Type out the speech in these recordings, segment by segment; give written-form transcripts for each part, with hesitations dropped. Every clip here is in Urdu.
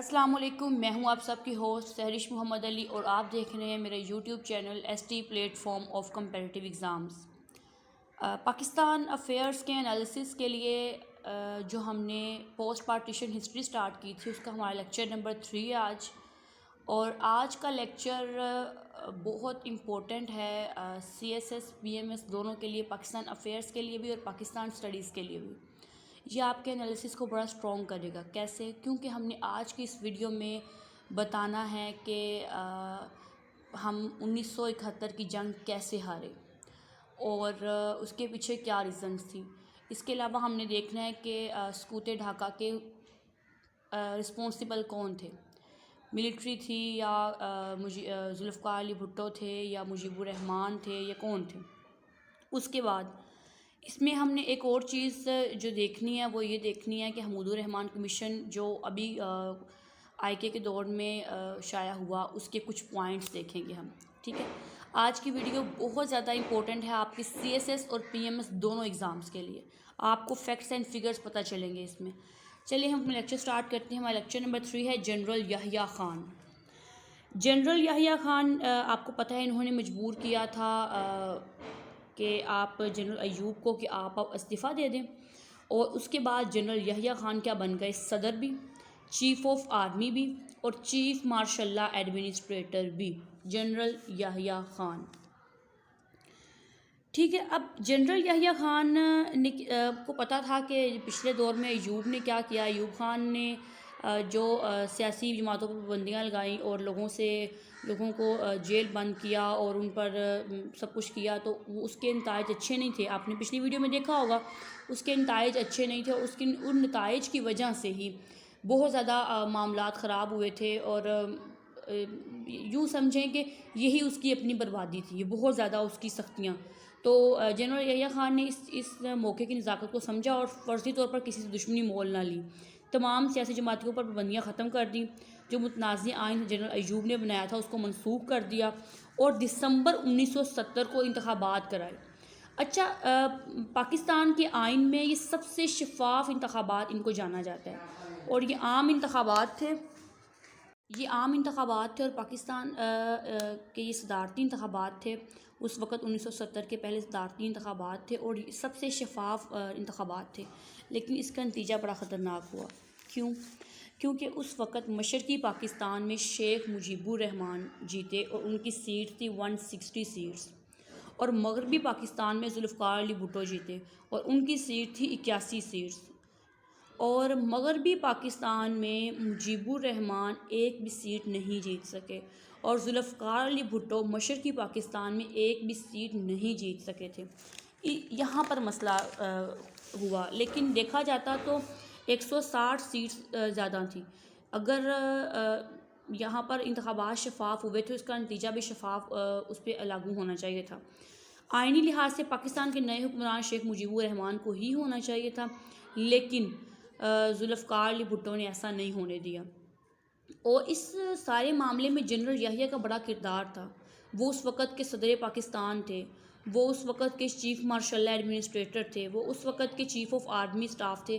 السلام علیکم، میں ہوں آپ سب کی ہوسٹ سہرش محمد علی اور آپ دیکھ رہے ہیں میرے YouTube channel S T plate form of competitive exams. Pakistan affairs کے انالیسس کے لیے جو ہم نے پوسٹ پارٹیشن ہسٹری سٹارٹ کی تھی، اس کا ہمارا لیکچر نمبر 3 ہے آج، اور آج کا لیکچر بہت امپورٹنٹ ہے C S S P M S دونوں کے لیے، پاکستان افیئرس کے لیے بھی اور پاکستان اسٹڈیز کے لیے بھی۔ یہ آپ کے انالیسس کو بڑا سٹرونگ کرے گا۔ کیسے؟ کیونکہ ہم نے آج کی اس ویڈیو میں بتانا ہے کہ ہم 1971 کی جنگ کیسے ہارے اور اس کے پیچھے کیا ریزنز تھی۔ اس کے علاوہ ہم نے دیکھنا ہے کہ سقوط ڈھاکہ کے رسپانسبل کون تھے، ملٹری تھی یا ذوالفقار علی بھٹو تھے یا مجیب الرحمان تھے یا کون تھے۔ اس کے بعد اس میں ہم نے ایک اور چیز جو دیکھنی ہے وہ یہ دیکھنی ہے کہ حمود الرحمان کمیشن جو ابھی آئی کے دور میں شائع ہوا، اس کے کچھ پوائنٹس دیکھیں گے ہم، ٹھیک ہے۔ آج کی ویڈیو بہت زیادہ امپورٹنٹ ہے آپ کی سی ایس ایس اور پی ایم ایس دونوں ایگزامس کے لیے۔ آپ کو فیکٹس اینڈ فگرز پتہ چلیں گے اس میں۔ چلیے ہم اپنا لیکچر سٹارٹ کرتے ہیں۔ ہمارا لیکچر نمبر 3 ہے جنرل یحییٰ خان۔ جنرل یحییٰ خان آپ کو پتہ ہے انہوں نے مجبور کیا تھا کہ آپ جنرل ایوب کو کہ آپ استعفیٰ دے دیں، اور اس کے بعد جنرل یحییٰ خان کیا بن گئے؟ صدر بھی، چیف آف آرمی بھی اور چیف مارشل لا ایڈمنسٹریٹر بھی، جنرل یحییٰ خان، ٹھیک ہے۔ اب جنرل یحییٰ خان نے کو پتہ تھا کہ پچھلے دور میں ایوب نے کیا کیا۔ ایوب خان نے جو سیاسی جماعتوں پر پابندیاں لگائیں اور لوگوں کو جیل بند کیا اور ان پر سب کچھ کیا، تو اس کے نتائج اچھے نہیں تھے۔ آپ نے پچھلی ویڈیو میں دیکھا ہوگا، اس کے نتائج اچھے نہیں تھے، اور ان نتائج کی وجہ سے ہی بہت زیادہ معاملات خراب ہوئے تھے، اور یوں سمجھیں کہ یہی اس کی اپنی بربادی تھی، یہ بہت زیادہ اس کی سختیاں۔ تو جنرل یحییٰ خان نے اس موقع کی نزاکت کو سمجھا اور فرضی طور پر کسی سے دشمنی مول نہ لی، تمام سیاسی جماعتوں پر پابندیاں ختم کر دیں، جو متنازع آئین جنرل ایوب نے بنایا تھا اس کو منسوخ کر دیا، اور دسمبر 1970 کو انتخابات کرائے۔ اچھا، پاکستان کے آئین میں یہ سب سے شفاف انتخابات ان کو جانا جاتا ہے، اور یہ عام انتخابات تھے، اور پاکستان کے یہ صدارتی انتخابات تھے اس وقت 1970 کے پہلے صدارتی انتخابات تھے، اور سب سے شفاف انتخابات تھے۔ لیکن اس کا نتیجہ بڑا خطرناک ہوا۔ کیونکہ اس وقت مشرقی پاکستان میں شیخ مجیب الرحمان جیتے اور ان کی سیٹ تھی 160 سیٹس، اور مغربی پاکستان میں ذوالفقار علی بھٹو جیتے اور ان کی سیٹ تھی 81 سیٹس، اور مغربی پاکستان میں مجیب الرحمان ایک بھی سیٹ نہیں جیت سکے، اور ذوالفقار علی بھٹو مشرقی پاکستان میں ایک بھی سیٹ نہیں جیت سکے تھے۔ یہاں پر مسئلہ ہوا، لیکن دیکھا جاتا تو 160 سیٹس زیادہ تھیں۔ اگر یہاں پر انتخابات شفاف ہوئے تو اس کا نتیجہ بھی شفاف اس پہ لاگو ہونا چاہیے تھا۔ آئینی لحاظ سے پاکستان کے نئے حکمران شیخ مجیب الرحمان کو ہی ہونا چاہیے تھا، لیکن ذوالفقار علی بھٹو نے ایسا نہیں ہونے دیا، اور اس سارے معاملے میں جنرل یحییٰ کا بڑا کردار تھا۔ وہ اس وقت کے صدر پاکستان تھے، وہ اس وقت کے چیف مارشل لا ایڈمنسٹریٹر تھے، وہ اس وقت کے چیف آف آرمی اسٹاف تھے۔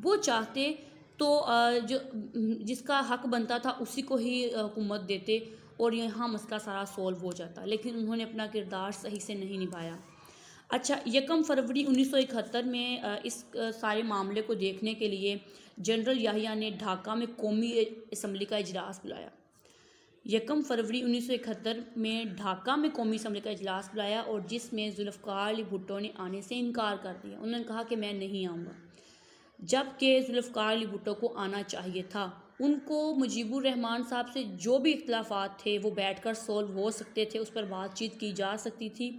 وہ چاہتے تو جس کا حق بنتا تھا اسی کو ہی حکومت دیتے اور یہاں مسئلہ سارا سولو ہو جاتا، لیکن انہوں نے اپنا کردار صحیح سے نہیں نبھایا۔ اچھا، 1 فروری 1971 میں اس سارے معاملے کو دیکھنے کے لیے جنرل یحییٰ نے ڈھاکہ میں قومی اسمبلی کا اجلاس بلایا۔ 1 فروری 1971 میں ڈھاکہ میں قومی اسمبلی کا اجلاس بلایا، اور جس میں ذوالفقار علی بھٹو نے آنے سے انکار کر دیا۔ انہوں نے کہا کہ میں نہیں آؤں گا، جبکہ ذوالفقار علی بھٹو کو آنا چاہیے تھا۔ ان کو مجیب الرحمان صاحب سے جو بھی اختلافات تھے وہ بیٹھ کر سولو ہو سکتے تھے، اس پر بات چیت کی جا سکتی تھی،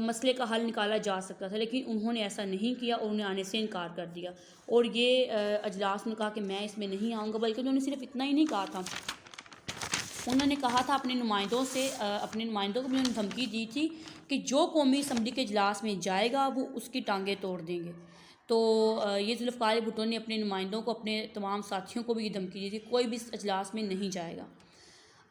مسئلے کا حل نکالا جا سکتا تھا، لیکن انہوں نے ایسا نہیں کیا اور انہیں آنے سے انکار کر دیا۔ اور یہ اجلاس نے کہا کہ میں اس میں نہیں آؤں گا، بلکہ انہوں نے صرف اتنا ہی نہیں کہا تھا، انہوں نے کہا تھا اپنے نمائندوں کو بھی انہوں نے دھمکی دی تھی کہ جو قومی اسمبلی کے اجلاس میں جائے گا وہ اس کی ٹانگیں توڑ دیں گے۔ تو یہ ذوالفقار علی بھٹو نے اپنے نمائندوں کو، اپنے تمام ساتھیوں کو بھی یہ دھمکی دی تھی کوئی بھی اس اجلاس میں نہیں جائے گا۔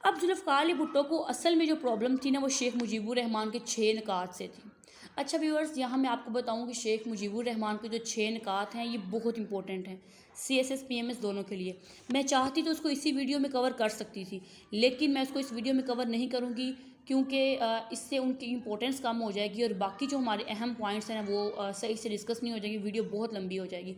اب ذوالفقار علی بھٹو کو اصل میں جو پرابلم تھی نا، وہ شیخ مجیب الرحمان کے 6 نکات سے تھی۔ اچھا ویورز، یہاں میں آپ کو بتاؤں کہ شیخ مجیب الرحمان کے جو 6 نکات ہیں یہ بہت امپورٹنٹ ہیں CSS PMS دونوں کے لیے. میں چاہتی تو اس کو اسی ویڈیو میں کور کر سکتی تھی، لیکن میں اس کو اس ویڈیو میں کور نہیں کروں گی کیونکہ اس سے ان کی امپورٹنس کم ہو جائے گی اور باقی جو ہمارے اہم پوائنٹس ہیں وہ صحیح سے ڈسکس نہیں ہو جائیں گی، ویڈیو بہت لمبی ہو جائے گی.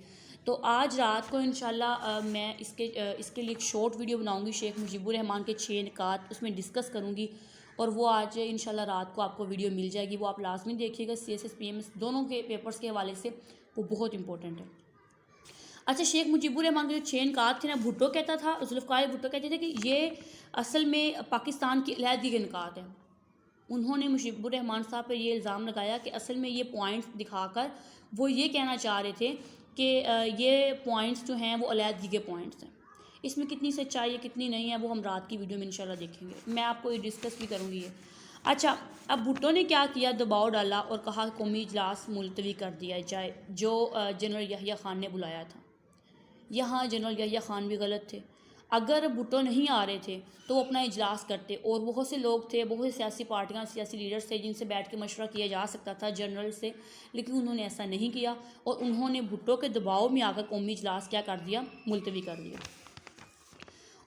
تو آج رات کو انشاءاللہ میں اس کے لیے ایک شارٹ ویڈیو بناؤں گی، شیخ مجیب الرحمان کے 6 نکات اس میں ڈسکس کروں گی، اور وہ آج انشاءاللہ رات کو آپ کو ویڈیو مل جائے گی. وہ آپ لازمی دیکھیے گا. CSS PMS دونوں کے پیپرز کے حوالے سے وہ بہت امپورٹنٹ ہے. اچھا، شیخ مجیب الرحمان کے جو 6 نکات تھے نا، بھٹو کہتا تھا، ذوالفقار بھٹو کہتے تھے کہ یہ اصل میں پاکستان کی علیحدگی کے نکات ہیں. انہوں نے مجیب الرحمان صاحب پر یہ الزام لگایا کہ اصل میں یہ پوائنٹس دکھا کر وہ یہ کہنا چاہ رہے تھے کہ یہ پوائنٹس جو ہیں وہ علیحدگی کے پوائنٹس ہیں. اس میں کتنی سچائی ہے کتنی نہیں ہے وہ ہم رات کی ویڈیو میں انشاءاللہ دیکھیں گے. میں آپ کو یہ ڈسکس بھی کروں گی. اچھا، اب بھٹو نے کیا کیا، دباؤ ڈالا اور کہا کہ قومی اجلاس ملتوی کر دیا جائے جو جنرل یحییٰ خان نے بلایا تھا. یہاں جنرل یحییٰ خان بھی غلط تھے. اگر بھٹو نہیں آ رہے تھے تو وہ اپنا اجلاس کرتے، اور بہت سے لوگ تھے، بہت سی سیاسی پارٹیاں، سیاسی لیڈرز تھے جن سے بیٹھ کے مشورہ کیا جا سکتا تھا جنرل سے، لیکن انہوں نے ایسا نہیں کیا اور انہوں نے بھٹو کے دباؤ میں آ کر قومی اجلاس کیا کر دیا، ملتوی کر دیا.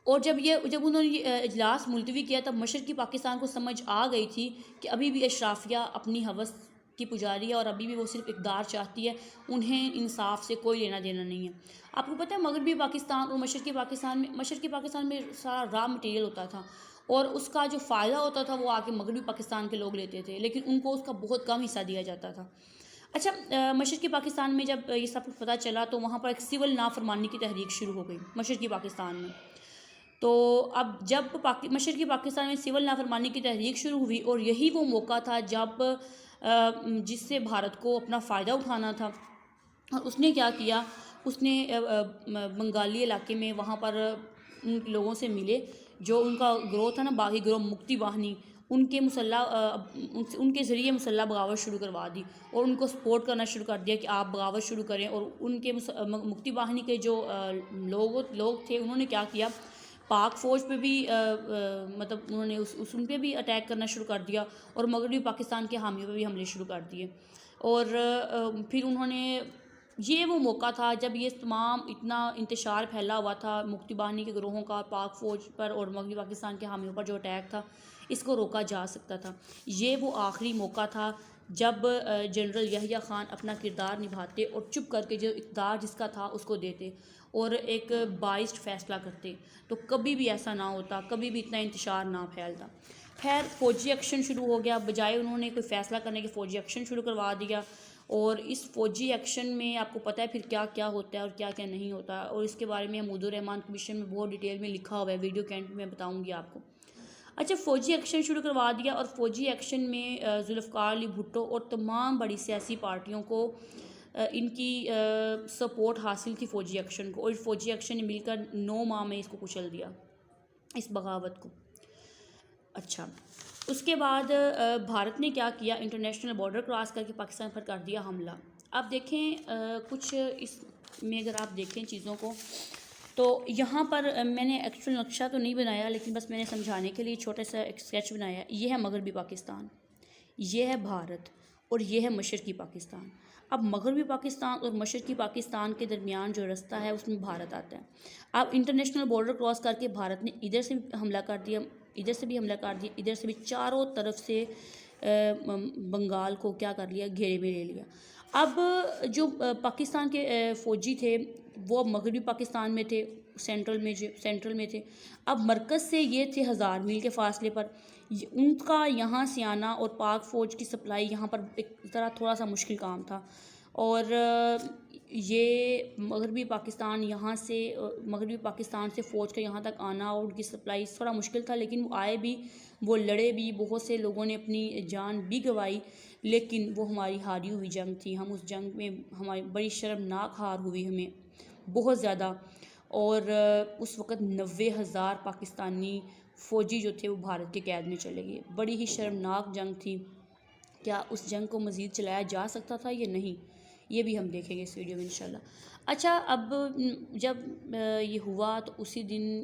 اور جب انہوں نے یہ اجلاس ملتوی کیا تب مشرقی پاکستان کو سمجھ آ گئی تھی کہ ابھی بھی اشرافیہ اپنی ہوس کی پجاری ہے اور ابھی بھی وہ صرف اقتدار چاہتی ہے، انہیں انصاف سے کوئی لینا دینا نہیں ہے. آپ کو پتہ ہے مغربی پاکستان اور مشرقی پاکستان میں سارا را مٹیریل ہوتا تھا اور اس کا جو فائدہ ہوتا تھا وہ آ کے مغربی پاکستان کے لوگ لیتے تھے، لیکن ان کو اس کا بہت کم حصہ دیا جاتا تھا. اچھا، مشرقی پاکستان میں جب یہ سب کچھ پتہ چلا تو وہاں پر ایک سول نافرمانی کی تحریک شروع ہو گئی مشرقی پاکستان میں. تو اب جب مشرقی پاکستان میں سول نافرمانی کی تحریک شروع ہوئی اور یہی وہ موقع تھا جب جس سے بھارت کو اپنا فائدہ اٹھانا تھا، اور اس نے کیا کیا، اس نے بنگالی علاقے میں وہاں پر ان لوگوں سے ملے جو ان کا گروہ تھا نا، باغی گروہ مکتی واہنی، ان کے ذریعے مسلح بغاوت شروع کروا دی اور ان کو سپورٹ کرنا شروع کر دیا کہ آپ بغاوت شروع کریں. اور ان کے مکتی واہنی کے جو لوگ تھے انہوں نے کیا کیا، پاک فوج پہ بھی مطلب انہوں نے ان پہ بھی اٹیک کرنا شروع کر دیا اور مغربی پاکستان کے حامیوں پہ بھی حملے شروع کر دیے. اور پھر انہوں نے، یہ وہ موقع تھا جب یہ تمام اتنا انتشار پھیلا ہوا تھا مکتی باہنی کے گروہوں کا پاک فوج پر اور مغربی پاکستان کے حامیوں پر جو اٹیک تھا، اس کو روکا جا سکتا تھا. یہ وہ آخری موقع تھا جب جنرل یحییٰ خان اپنا کردار نبھاتے اور چپ کر کے جو اقتدار جس کا تھا اس کو دیتے اور ایک باعث فیصلہ کرتے، تو کبھی بھی ایسا نہ ہوتا، کبھی بھی اتنا انتشار نہ پھیلتا. خیر، فوجی ایکشن شروع ہو گیا، بجائے انہوں نے کوئی فیصلہ کرنے کے فوجی ایکشن شروع کروا دیا. اور اس فوجی ایکشن میں آپ کو پتہ ہے پھر کیا کیا ہوتا ہے اور کیا کیا نہیں ہوتا، اور اس کے بارے میں حمود الرحمان کمیشن میں بہت ڈیٹیل میں لکھا ہوا ہے، ویڈیو کے اینڈ میں بتاؤں گی آپ کو. اچھا، فوجی ایکشن شروع کروا دیا اور فوجی ایکشن میں ذوالفقار علی بھٹو اور تمام بڑی سیاسی پارٹیوں کو ان کی سپورٹ حاصل تھی فوجی ایکشن کو، اور فوجی ایکشن نے مل کر 9 ماہ میں اس کو کچل دیا، اس بغاوت کو. اچھا، اس کے بعد بھارت نے کیا کیا، انٹرنیشنل بارڈر کراس کر کے پاکستان پر کر دیا حملہ. اب دیکھیں کچھ اس میں اگر آپ دیکھیں چیزوں کو تو یہاں پر میں نے ایکچوئل نقشہ تو نہیں بنایا، لیکن بس میں نے سمجھانے کے لیے چھوٹا سا ایک اسکیچ بنایا. یہ ہے مغربی پاکستان، یہ ہے بھارت، اور یہ ہے مشرقی پاکستان. اب مغربی پاکستان اور مشرقی پاکستان کے درمیان جو رستہ ہے اس میں بھارت آتا ہے. اب انٹرنیشنل بارڈر کراس کر کے بھارت نے ادھر سے حملہ کر دیا، ادھر سے بھی حملہ کر دیا، ادھر سے بھی، چاروں طرف سے بنگال کو کیا کر لیا، گھیرے میں لے لیا. اب جو پاکستان کے فوجی تھے وہ مغربی پاکستان میں تھے، سینٹرل میں تھے. اب مرکز سے یہ تھے 1000 میل کے فاصلے پر. ان کا یہاں سے آنا اور پاک فوج کی سپلائی یہاں پر ایک طرح تھوڑا سا مشکل کام تھا. اور یہ مغربی پاکستان سے فوج کا یہاں تک آنا اور ان کی سپلائی تھوڑا مشکل تھا، لیکن وہ آئے بھی، وہ لڑے بھی، بہت سے لوگوں نے اپنی جان بھی گنوائی، لیکن وہ ہماری ہاری ہوئی جنگ تھی. ہم اس جنگ میں ہماری بڑی شرمناک ہار ہوئی ہمیں، بہت زیادہ. اور اس وقت 90,000 پاکستانی فوجی جو تھے وہ بھارت کے قید میں چلے گئے. بڑی ہی شرمناک جنگ تھی. کیا اس جنگ کو مزید چلایا جا سکتا تھا یا نہیں، یہ بھی ہم دیکھیں گے اس ویڈیو میں انشاءاللہ. اچھا، اب جب یہ ہوا تو اسی دن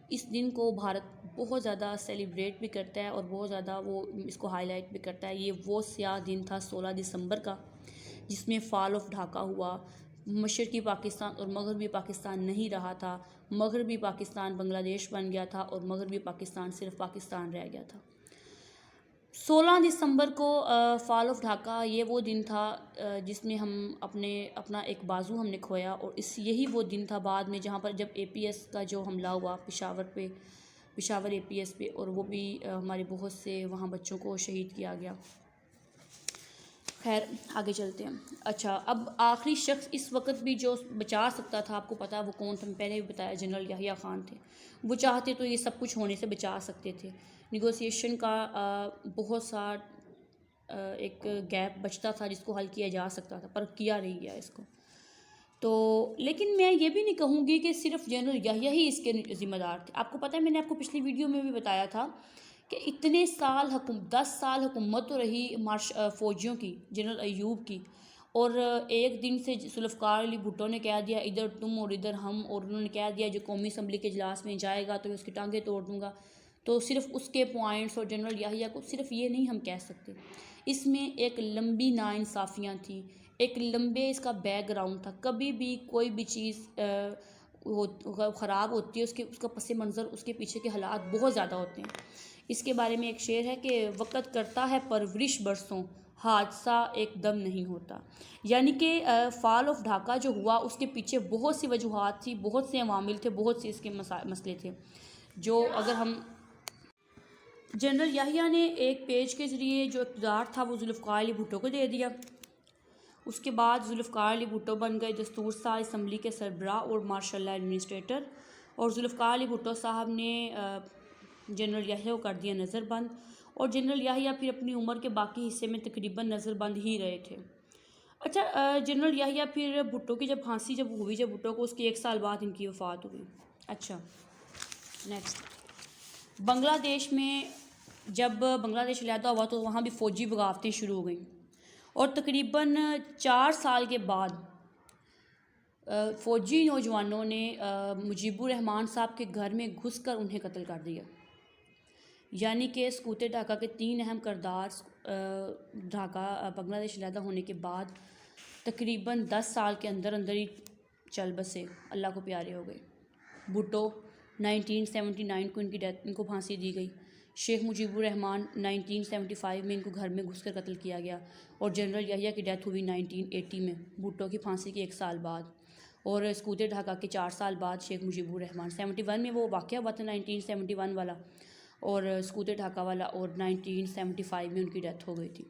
اس دن کو بھارت بہت زیادہ سیلیبریٹ بھی کرتا ہے اور بہت زیادہ وہ اس کو ہائی لائٹ بھی کرتا ہے۔ یہ وہ سیاہ دن تھا 16 دسمبر کا، جس میں فال آف ڈھاکہ ہوا۔ مشرقی پاکستان اور مغربی پاکستان نہیں رہا تھا، مغربی پاکستان بنگلہ دیش بن گیا تھا اور مغربی پاکستان صرف پاکستان رہ گیا تھا۔ 16 دسمبر کو فال آف ڈھاکہ یہ وہ دن تھا جس میں ہم اپنا ایک بازو ہم نے کھویا، اور یہی وہ دن تھا بعد میں جہاں پر جب اے پی ایس کا جو حملہ ہوا پشاور اے پی ایس پہ، اور وہ بھی ہمارے بہت سے وہاں بچوں کو شہید کیا گیا۔ خیر آگے چلتے ہیں۔ اچھا، اب آخری شخص اس وقت بھی جو بچا سکتا تھا، آپ کو پتا ہے وہ کون تھا؟ میں پہلے بھی بتایا، جنرل یحییٰ خان تھے۔ وہ چاہتے تو یہ سب کچھ ہونے سے بچا سکتے تھے۔ نیگوسیشن کا بہت سا ایک گیپ بچتا تھا جس کو حل کیا جا سکتا تھا، پر کیا نہیں گیا اس کو۔ تو لیکن میں یہ بھی نہیں کہوں گی کہ صرف جنرل یحییٰ ہی اس کے ذمہ دار تھے۔ آپ کو پتہ ہے، میں نے آپ کو پچھلی ویڈیو میں بھی بتایا تھا کہ اتنے سال 10 سال حکومت تو رہی فوجیوں کی، جنرل ایوب کی، اور ایک دن سے ذوالفقار علی بھٹو نے کہہ دیا ادھر تم اور ادھر ہم، اور انہوں نے کہہ دیا جو قومی اسمبلی کے اجلاس میں جائے گا تو میں اس کی ٹانگیں توڑ دوں گا۔ تو صرف اس کے پوائنٹس اور جنرل یحییٰ کو صرف یہ نہیں ہم کہہ سکتے، اس میں ایک لمبی ناانصافیاں تھیں، ایک لمبے اس کا بیک گراؤنڈ تھا۔ کبھی بھی کوئی بھی چیز خراب ہوتی ہے، اس کا پس منظر، اس کے پیچھے کے حالات بہت زیادہ ہوتے ہیں۔ اس کے بارے میں ایک شعر ہے کہ وقت کرتا ہے پرورش برسوں، حادثہ ایک دم نہیں ہوتا۔ یعنی کہ فال آف ڈھاکہ جو ہوا اس کے پیچھے بہت سی وجوہات تھی، بہت سے عوامل تھے، بہت سے اس کے مسئلے تھے، جو اگر ہم جنرل یحییٰ نے ایک پیج کے ذریعے جو اقتدار تھا وہ ذوالفقار علی بھٹو کو دے دیا۔ اس کے بعد ذوالفقار علی بھٹو بن گئے دستور ساز اسمبلی کے سربراہ اور ماشاء اللہ ایڈمنسٹریٹر، اور ذوالفقار علی بھٹو صاحب نے جنرل یحییٰ کو کر دیا نظر بند، اور جنرل یحییٰ پھر اپنی عمر کے باقی حصے میں تقریباً نظر بند ہی رہے تھے۔ اچھا، جنرل یحییٰ پھر بھٹو کی جب پھانسی ہوئی بھٹو کو، اس کے 1 سال بعد ان کی وفات ہوئی۔ اچھا نیکسٹ، بنگلہ دیش میں جب بنگلہ دیش علیحدہ ہوا تو وہاں بھی فوجی بغاوتیں شروع ہو گئیں، اور تقریباً 4 سال کے بعد فوجی نوجوانوں نے مجیب الرحمان صاحب کے گھر میں گھس کر انہیں قتل کر دیا۔ یعنی کہ سقوط ڈھاکہ کے 3 اہم کردار ڈھاکہ بنگلہ دیش علیحدہ ہونے کے بعد تقریباً 10 سال کے اندر ہی چل بسے، اللہ کو پیارے ہو گئے۔ بھٹو 1979 کو ان کو پھانسی دی گئی، شیخ مجیب الرحمان 1975 میں ان کو گھر میں گھس کر قتل کیا گیا، اور جنرل یحییٰ کی ڈیتھ ہوئی 1980 میں، بھٹو کی پھانسی کے 1 سال بعد، اور سقوط ڈھاکہ کے 4 سال بعد شیخ مجیب الرحمان 71 میں وہ واقعہ ہوا تھا 1971 والا، اور سقوط ڈھاکہ والا، اور 1975 میں ان کی ڈیتھ ہو گئی تھی۔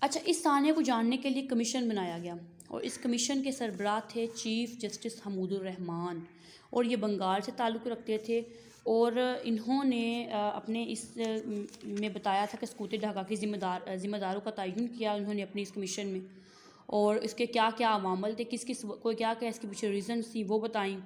اچھا، اس سانحے کو جاننے کے لیے کمیشن بنایا گیا، اور اس کمیشن کے سربراہ تھے چیف جسٹس حمود الرحمان، اور یہ بنگال سے تعلق رکھتے تھے، اور انہوں نے اپنے اس میں بتایا تھا کہ سقوط ڈھاکہ کے ذمہ داروں کا تعین کیا انہوں نے اپنی اس کمیشن میں، اور اس کے کیا کیا عوامل تھے، کوئی کیا اس کے پیچھے ریزنس تھی وہ بتائیں۔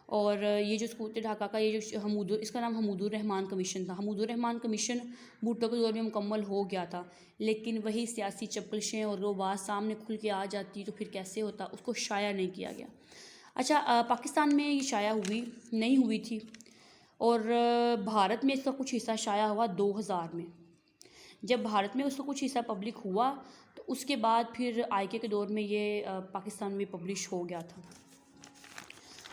اور یہ جو سقوط ڈھاکہ کا یہ جو اس کا نام حمود الرحمان کمیشن تھا۔ حمود الرحمان کمیشن بھٹو کے دور میں مکمل ہو گیا تھا، لیکن وہی سیاسی چپلشیں اور وہ بات سامنے کھل کے آ جاتی تو پھر کیسے ہوتا، اس کو شائع نہیں کیا گیا۔ اچھا، پاکستان میں یہ شائع نہیں ہوئی تھی، اور بھارت میں اس کا کچھ حصہ شائع ہوا 2000 میں۔ جب بھارت میں اس کا کچھ حصہ پبلک ہوا تو اس کے بعد پھر آئی کے دور میں یہ پاکستان میں پبلش ہو گیا تھا۔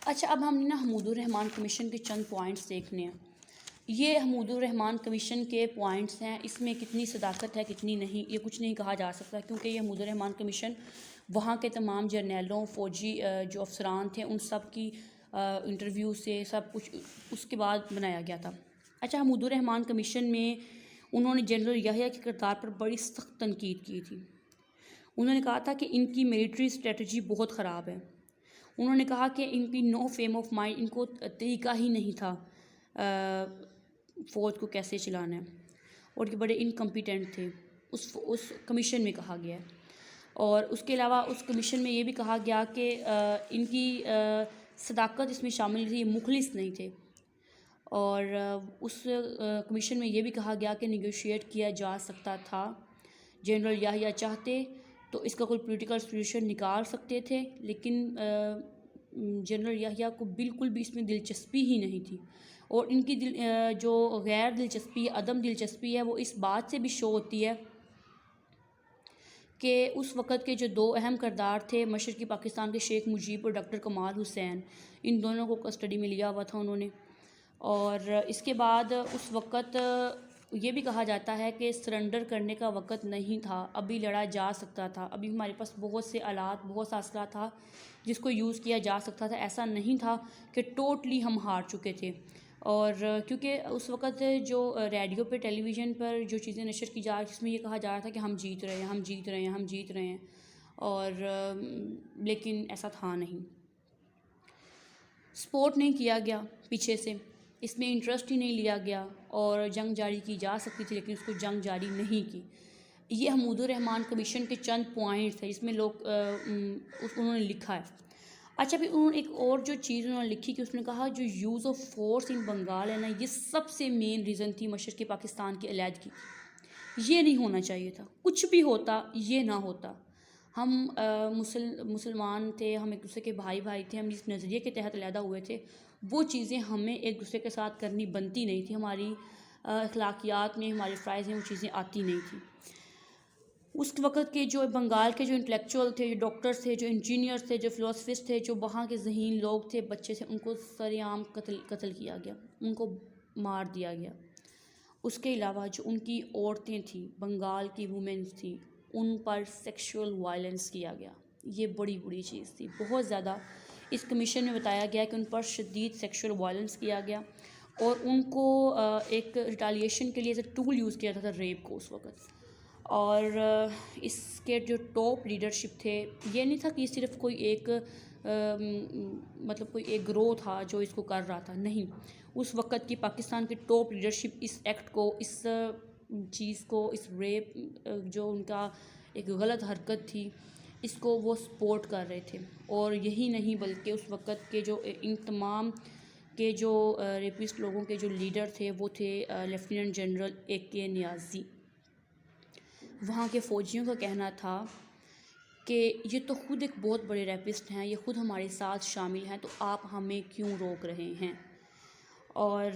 اچھا، اب ہم نے حمود الرحمان کمیشن کے چند پوائنٹس دیکھنے ہیں۔ یہ حمود الرحمان کمیشن کے پوائنٹس ہیں، اس میں کتنی صداقت ہے کتنی نہیں یہ کچھ نہیں کہا جا سکتا، کیونکہ یہ حمود الرحمان کمیشن وہاں کے تمام جرنیلوں، فوجی جو افسران تھے ان سب کی انٹرویو سے سب کچھ اس کے بعد بنایا گیا تھا۔ اچھا، حمود الرحمان کمیشن میں انہوں نے جنرل یحییٰ کے کردار پر بڑی سخت تنقید کی تھی۔ انہوں نے کہا تھا کہ ان کی ملٹری اسٹریٹجی بہت خراب ہے۔ انہوں نے کہا کہ ان کی نو فیم آف مائنڈ، ان کو طریقہ ہی نہیں تھا فوج کو کیسے چلانا ہے، اور یہ بڑے انکمپیٹنٹ تھے، اس کمیشن میں کہا گیا ہے۔ اور اس کے علاوہ اس کمیشن میں یہ بھی کہا گیا کہ ان کی صداقت اس میں شامل نہیں تھی، یہ مخلص نہیں تھے، اور اس کمیشن میں یہ بھی کہا گیا کہ نیگوشیٹ کیا جا سکتا تھا، جنرل یحییٰ چاہتے تو اس کا کوئی پولیٹیکل سولوشن نکال سکتے تھے، لیکن جنرل یحییٰ کو بالکل بھی اس میں دلچسپی ہی نہیں تھی، اور ان کی جو غیر دلچسپی، عدم دلچسپی ہے، وہ اس بات سے بھی شو ہوتی ہے کہ اس وقت کے جو دو اہم کردار تھے مشرقی پاکستان کے شیخ مجیب اور ڈاکٹر کمال حسین، ان دونوں کو کسٹڈی میں لیا ہوا تھا انہوں نے. اور اس کے بعد اس وقت یہ بھی کہا جاتا ہے کہ سرنڈر کرنے کا وقت نہیں تھا، ابھی لڑا جا سکتا تھا، ابھی ہمارے پاس بہت سے آلات، بہت سا اسلحہ تھا جس کو یوز کیا جا سکتا تھا. ایسا نہیں تھا کہ ٹوٹلی ہم ہار چکے تھے. اور کیونکہ اس وقت جو ریڈیو پہ، ٹیلی ویژن پر جو چیزیں نشر کی جا رہی، جس میں یہ کہا جا رہا تھا کہ ہم جیت رہے ہیں، ہم جیت رہے ہیں، ہم جیت رہے ہیں، اور لیکن ایسا تھا نہیں. سپورٹ نہیں کیا گیا پیچھے سے، اس میں انٹرسٹ ہی نہیں لیا گیا، اور جنگ جاری کی جا سکتی تھی لیکن اس کو جنگ جاری نہیں کی. یہ حمود الرحمن کمیشن کے چند پوائنٹس ہیں، اس میں انہوں نے لکھا ہے. اچھا، پھر انہوں نے ایک اور جو چیز انہوں نے لکھی کہ اس نے کہا جو یوز آف فورس ان بنگال ہے نا، یہ سب سے مین ریزن تھی مشرقی پاکستان کی علیحدگی. یہ نہیں ہونا چاہیے تھا، کچھ بھی ہوتا یہ نہ ہوتا. ہم مسلمان تھے، ہم ایک دوسرے کے بھائی تھے، ہم جس نظریے کے تحت علیحدہ ہوئے تھے وہ چیزیں ہمیں ایک دوسرے کے ساتھ کرنی بنتی نہیں تھی، ہماری اخلاقیات میں، ہمارے فرائض میں وہ چیزیں آتی نہیں تھیں. اس وقت کے جو بنگال کے جو انٹلیکچوئل تھے، جو ڈاکٹرز تھے، جو انجینئرز تھے، جو فلاسفسٹ تھے، جو وہاں کے ذہین لوگ تھے، بچے تھے، ان کو سر عام قتل کیا گیا، ان کو مار دیا گیا. اس کے علاوہ جو ان کی عورتیں تھیں، بنگال کی وومنس تھیں، ان پر سیکشول وائلنس کیا گیا. یہ بڑی بری چیز تھی، بہت زیادہ. اس کمیشن میں بتایا گیا کہ ان پر شدید سیکشول وائلنس کیا گیا، اور ان کو ایک ریٹالیشن کے لیے ایز اے ٹول یوز کیا جاتا تھا ریپ کو اس وقت. اور اس کے جو ٹاپ لیڈرشپ تھے، یہ نہیں تھا کہ صرف کوئی ایک مطلب کوئی ایک گروہ تھا جو اس کو کر رہا تھا، نہیں. اس وقت کی پاکستان کی ٹاپ لیڈرشپ اس ایکٹ کو، اس چیز کو، اس ریپ جو ان کا ایک غلط حرکت تھی، اس کو وہ سپورٹ کر رہے تھے. اور یہی نہیں بلکہ اس وقت کے جو ان تمام کے جو ریپسٹ لوگوں کے جو لیڈر تھے وہ تھے لیفٹیننٹ جنرل AK نیازی. وہاں کے فوجیوں کا کہنا تھا کہ یہ تو خود ایک بہت بڑے ریپسٹ ہیں، یہ خود ہمارے ساتھ شامل ہیں، تو آپ ہمیں کیوں روک رہے ہیں. اور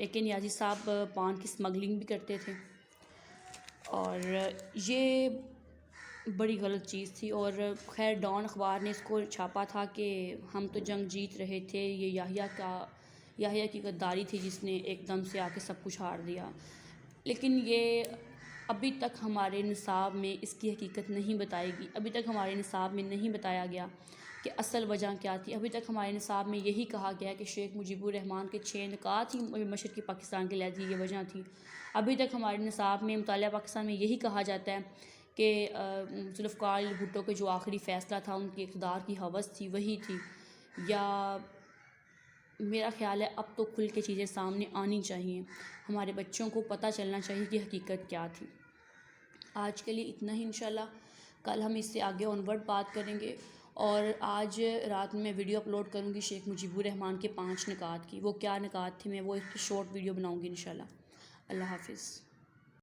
AK نیازی صاحب پان کی اسمگلنگ بھی کرتے تھے، اور یہ بڑی غلط چیز تھی. اور خیر ڈان اخبار نے اس کو چھاپا تھا کہ ہم تو جنگ جیت رہے تھے، یہ یحییٰ کی غداری تھی جس نے ایک دم سے آ کے سب کچھ ہار دیا. لیکن یہ ابھی تک ہمارے نصاب میں اس کی حقیقت نہیں بتائی گئی، ابھی تک ہمارے نصاب میں نہیں بتایا گیا کہ اصل وجہ کیا تھی. ابھی تک ہمارے نصاب میں یہی کہا گیا کہ شیخ مجیب الرحمن کے 6 نکات ہی مشرقی پاکستان کے علیحدگی کی وجہ تھی. ابھی تک ہمارے نصاب میں، مطالعہ پاکستان میں یہی کہا جاتا ہے کہ ذوالفقار علی بھٹو کے جو آخری فیصلہ تھا، ان کی اقتدار کی ہوس تھی، وہی تھی. یا میرا خیال ہے اب تو کھل کے چیزیں سامنے آنی چاہیے، ہمارے بچوں کو پتہ چلنا چاہیے کہ حقیقت کیا تھی. آج کے لیے اتنا ہی انشاءاللہ. کل ہم اس سے آگے آنورڈ بات کریں گے، اور آج رات میں ویڈیو اپلوڈ کروں گی شیخ مجیب الرحمن کے 5 نکات کی. وہ کیا نکات تھے میں وہ ایک شارٹ ویڈیو بناؤں گی انشاءاللہ. اللہ حافظ.